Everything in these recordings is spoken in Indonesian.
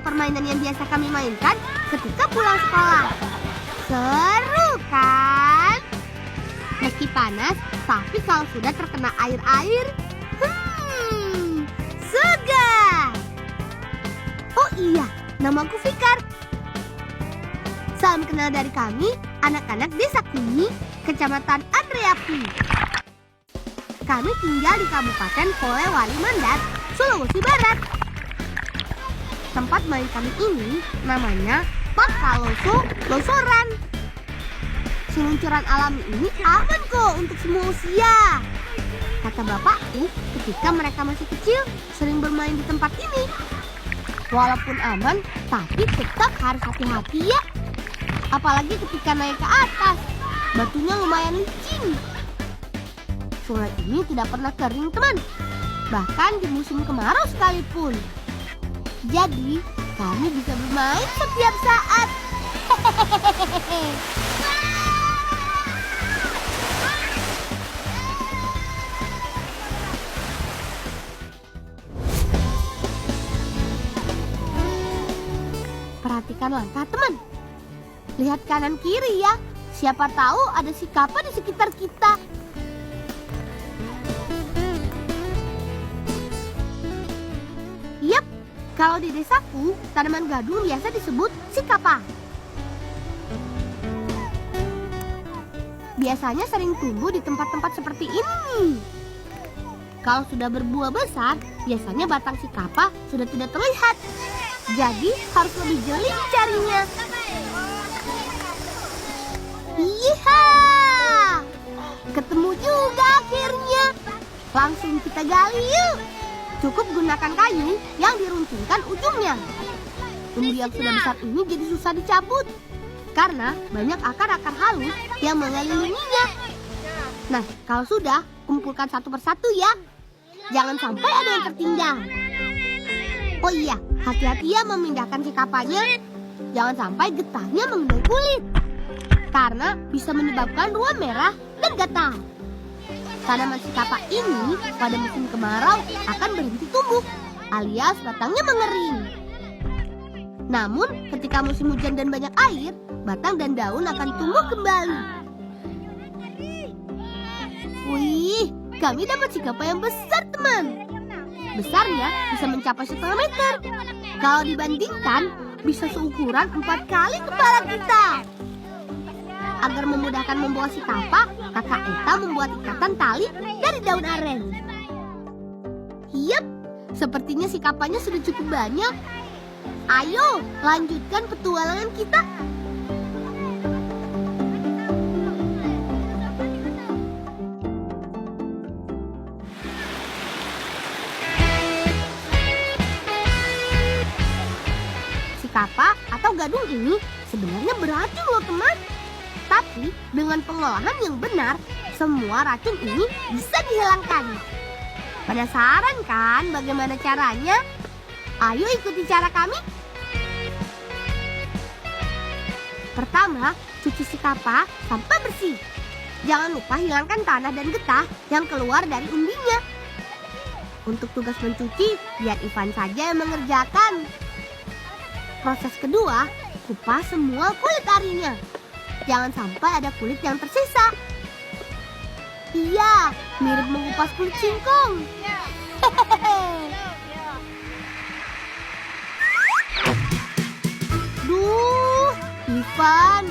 permainan yang biasa kami mainkan ketika pulang sekolah. Seru kan? Meski panas, tapi kalau sudah terkena air-air, segar. Oh iya, namaku Fikar. Salam kenal dari kami, anak-anak Desa Kuni, Kecamatan Andreapi. Kami tinggal di Kabupaten Polewali Mandar, Sulawesi Barat. Tempat main kami ini namanya Pakaloso Losoran. Seluncuran alami ini aman kok untuk semua usia. Kata bapakku ketika mereka masih kecil sering bermain di tempat ini. Walaupun aman, tapi tetap harus hati-hati ya. Apalagi ketika naik ke atas, batunya lumayan licin. Sungai ini tidak pernah kering, teman. Bahkan di musim kemarau sekalipun. Jadi, kami bisa bermain setiap saat. Perhatikan langkah, teman. Lihat kanan kiri ya. Siapa tahu ada si Kappa di sekitar kita. Yap, kalau di desaku, tanaman gadung biasa disebut si Kappa. Biasanya sering tumbuh di tempat-tempat seperti ini. Kalau sudah berbuah besar, biasanya batang si Kappa sudah tidak terlihat. Jadi harus lebih jeli carinya. Iya, ketemu juga akhirnya. Langsung kita gali yuk. Cukup gunakan kayu yang diruncingkan ujungnya. Umbi yang sudah besar ini jadi susah dicabut karena banyak akar-akar halus yang mengelilinginya. Nah, kalau sudah, kumpulkan satu persatu ya. Jangan sampai ada yang tertinggal. Oh iya, hati-hati ya memindahkan si kapanya. Jangan sampai getahnya mengenai kulit, karena bisa menyebabkan ruam merah dan gatal. Tanaman si kappa ini pada musim kemarau akan berhenti tumbuh, alias batangnya mengering. Namun ketika musim hujan dan banyak air, batang dan daun akan tumbuh kembali. Wih, kami dapat si kappa yang besar, teman. Besarnya bisa mencapai 1,5 meter. Kalau dibandingkan, bisa seukuran 4 kali kepala kita. Agar memudahkan membawa si kappa, kakak Eta membuat ikatan tali dari daun aren. Yap, sepertinya si kappanya sudah cukup banyak. Ayo, lanjutkan petualangan kita. Si kappa atau gadung ini sebenarnya beracun loh, teman. Tapi dengan pengolahan yang benar, semua racun ini bisa dihilangkan. Penasaran kan bagaimana caranya? Ayo ikuti cara kami. Pertama, cuci si kappa sampai bersih. Jangan lupa hilangkan tanah dan getah yang keluar dari umbinya. Untuk tugas mencuci, biar Ivan saja yang mengerjakan. Proses kedua, kupas semua kulit arinya. Jangan sampai ada kulit yang tersisa. Iya, mirip mengupas kulit singkong. Duh, Ivan,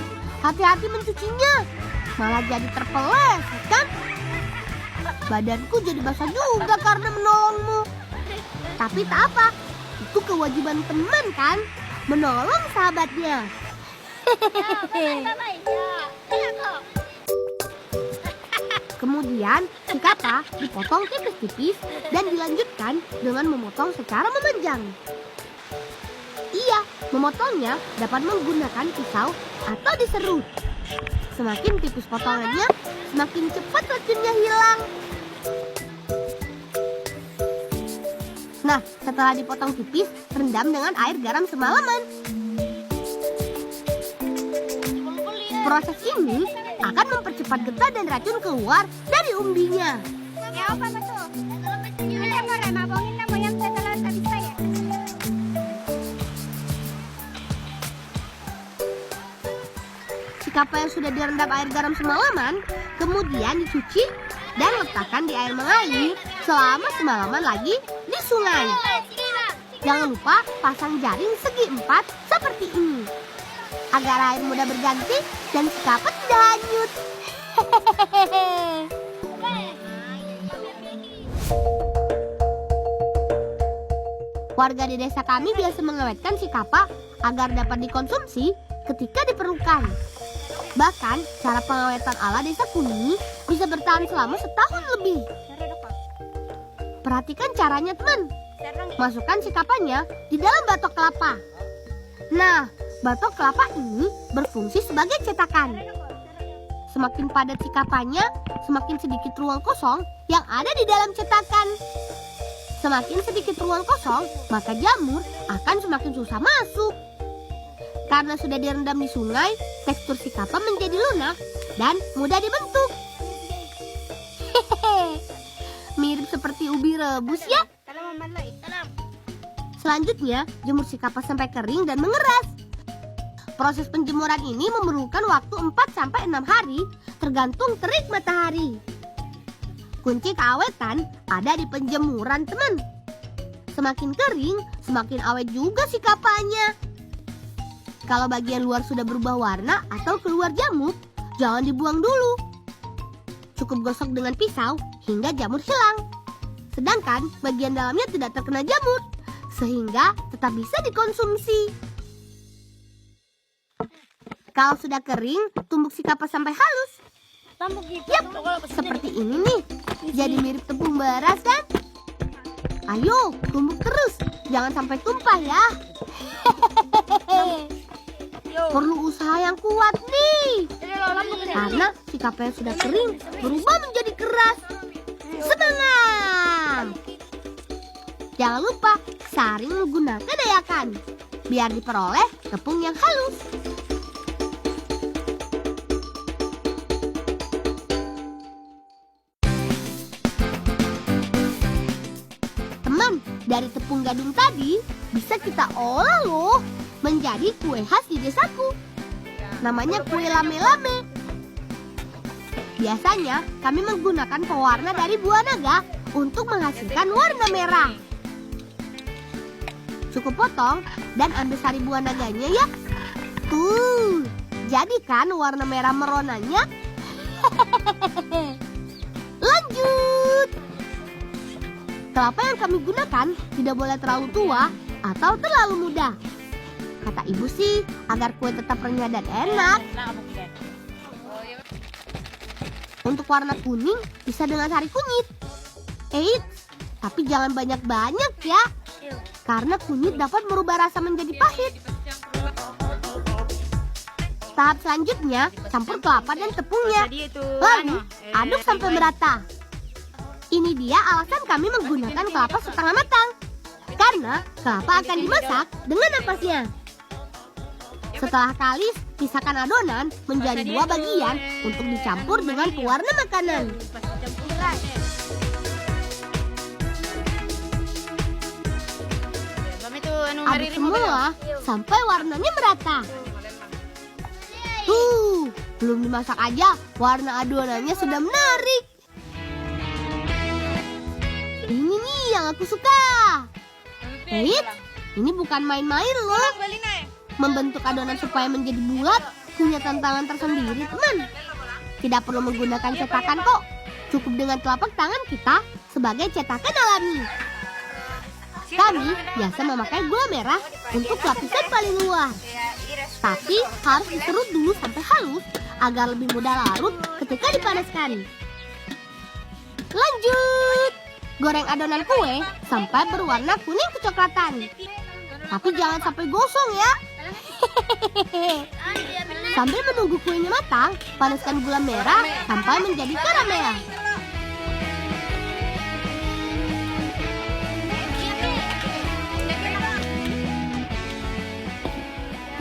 hati-hati mencucinya. Malah jadi terpeleset kan? Badanku jadi basah juga karena menolongmu. Tapi tak apa, itu kewajiban teman kan? Menolong sahabatnya. Kemudian si kappa dipotong tipis-tipis dan dilanjutkan dengan memotong secara memanjang. Iya, memotongnya dapat menggunakan pisau atau diserut. Semakin tipis potongannya, semakin cepat racunnya hilang. Nah, setelah dipotong tipis, rendam dengan air garam semalaman. Proses ini akan mempercepat getah dan racun keluar dari umbinya. kapal yang sudah direndam air garam semalaman kemudian dicuci dan letakkan di air mengalir selama semalaman lagi di sungai. Jangan lupa pasang jaring segi 4 seperti ini agar air mudah berganti dan si kapal tidak hanyut. Warga di desa kami biasa mengawetkan si kapal agar dapat dikonsumsi ketika diperlukan. Bahkan, cara pengawetan ala desa Kuning bisa bertahan selama setahun lebih. Perhatikan caranya, teman. Masukkan si kapalnya di dalam batok kelapa. Nah, batok kelapa ini berfungsi sebagai cetakan. Semakin padat si kapalnya, semakin sedikit ruang kosong yang ada di dalam cetakan. Semakin sedikit ruang kosong, maka jamur akan semakin susah masuk. Karena sudah direndam di sungai, tekstur si kapal menjadi lunak dan mudah dibentuk. Hehehe, mirip seperti ubi rebus ya. Selanjutnya, jemur si kapal sampai kering dan mengeras. Proses penjemuran ini memerlukan waktu 4-6 hari tergantung terik matahari. Kunci keawetan ada di penjemuran, teman. Semakin kering, semakin awet juga si kapalnya. Kalau bagian luar sudah berubah warna atau keluar jamur, jangan dibuang dulu. Cukup gosok dengan pisau hingga jamur hilang. Sedangkan bagian dalamnya tidak terkena jamur, sehingga tetap bisa dikonsumsi. Kalau sudah kering, tumbuk si kapal sampai halus. Yap, seperti ini nih. Jadi mirip tepung beras kan? Ayo, tumbuk terus. Jangan sampai tumpah ya. Perlu usaha yang kuat nih. Karena si kapal yang sudah kering berubah menjadi keras. Semangat! Jangan lupa saring menggunakan dayakan biar diperoleh tepung yang halus. Teman, dari tepung gadung tadi bisa kita olah loh menjadi kue khas di desaku. Namanya kue lame-lame. Biasanya kami menggunakan pewarna dari buah naga untuk menghasilkan warna merah. Cukup potong dan ambil sari buah naganya ya. Jadi kan warna merah meronanya. Lanjut. Kelapa yang kami gunakan tidak boleh terlalu tua atau terlalu muda. Kata ibu sih, agar kue tetap renyah dan enak. Untuk warna kuning bisa dengan sari kunyit. Eits, tapi jangan banyak-banyak ya. Karena kunyit dapat merubah rasa menjadi pahit. Tahap selanjutnya, campur kelapa dan tepungnya. Lalu, aduk sampai merata. Ini dia alasan kami menggunakan kelapa setengah matang. Karena kelapa akan dimasak dengan napasnya. Setelah kalis, pisahkan adonan menjadi 2 bagian untuk dicampur dengan pewarna makanan. Aduk semua sampai warnanya merata. Belum dimasak aja, warna adonannya sudah menarik. Ini nih yang aku suka. Ini bukan main-main loh. Membentuk adonan supaya menjadi bulat punya tantangan tersendiri, teman. Tidak perlu menggunakan cetakan kok. Cukup dengan telapak tangan kita sebagai cetakan alami. Kami biasa memakai gula merah untuk lapisan paling luar. Tapi harus diserut dulu sampai halus agar lebih mudah larut ketika dipanaskan. Lanjut. Goreng adonan kue sampai berwarna kuning kecoklatan. Tapi jangan sampai gosong ya. Sambil menunggu kuenya matang, panaskan gula merah sampai menjadi karamel.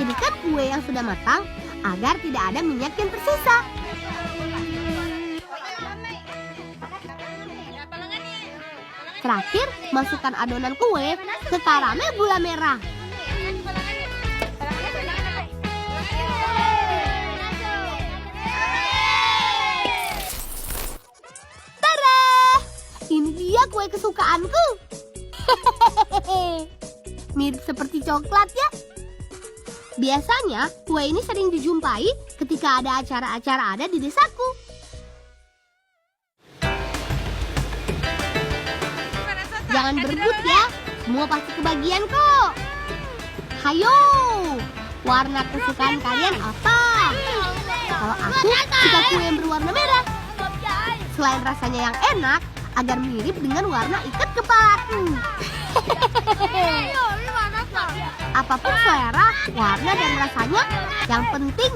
Jadikan kue yang sudah matang agar tidak ada minyak yang tersisa. Terakhir, masukkan adonan kue ke karamel gula merah. dia kue kesukaanku. Mirip seperti coklat ya. Biasanya kue ini sering dijumpai ketika ada acara-acara adat di desaku. Jangan berebut ya, semua pasti kebagian kok. Hayo, warna kesukaan kalian apa? Kalau aku suka kue yang berwarna merah. Selain rasanya yang enak, agar mirip dengan warna ikat kepalaku. Apapun selera, warna dan rasanya, yang penting